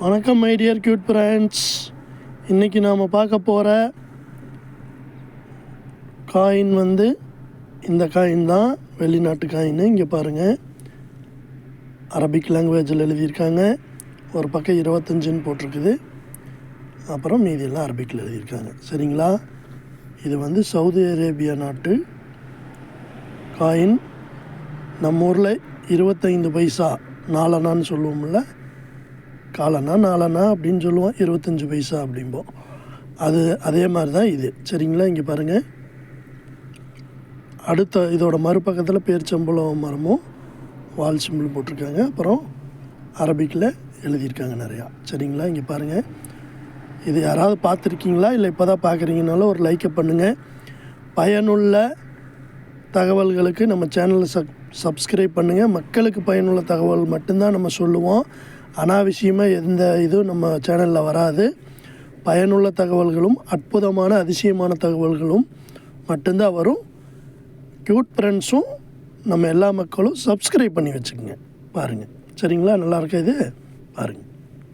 வணக்கம் my dear cute friends. இன்றைக்கி நாம் பார்க்க போகிற காயின் இந்த காயின் தான், வெளிநாட்டு காயின். இங்கே பாருங்கள், அரபிக் லாங்குவேஜில் எழுதியிருக்காங்க. ஒரு பக்கம் 25ன்னு போட்டிருக்குது, அப்புறம் மீதியெல்லாம் அரபிக்கில் எழுதியிருக்காங்க. சரிங்களா? இது சவுதி அரேபியா நாட்டு காயின். நம்ம ஊரில் 25 பைசா, நாலனான்னு சொல்லுவோம்ல, காலனா நாலனா அப்படின்னு சொல்லுவோம், 25 பைசா அப்படிம்போம். அதே மாதிரி தான் இது. சரிங்களா? இங்கே பாருங்கள், அடுத்த இதோட மறுபக்கத்தில் பேரிச்சம்பழம் மரமும் வால் சிம்பிள் போட்டிருக்காங்க, அப்புறம் அரபிக்கில் எழுதியிருக்காங்க நிறையா. சரிங்களா? இங்கே பாருங்கள், இது யாராவது பார்த்துருக்கீங்களா இல்லை இப்போ தான் பார்க்குறீங்கனாலும் ஒரு லைக்கை பண்ணுங்கள். பயனுள்ள தகவல்களுக்கு நம்ம சேனலை சப்ஸ்கிரைப் பண்ணுங்கள். மக்களுக்கு பயனுள்ள தகவல் மட்டும்தான் நம்ம சொல்லுவோம். அனாவசியமாக எந்த இதுவும் நம்ம சேனலில் வராது. பயனுள்ள தகவல்களும் அற்புதமான அதிசயமான தகவல்களும் மட்டும்தான் வரும். க்யூட் ஃப்ரெண்ட்ஸும் நம்ம எல்லா மக்களும் சப்ஸ்கிரைப் பண்ணி வச்சுக்கோங்க. பாருங்கள். சரிங்களா? நல்லா இருக்கா இது? பாருங்கள்.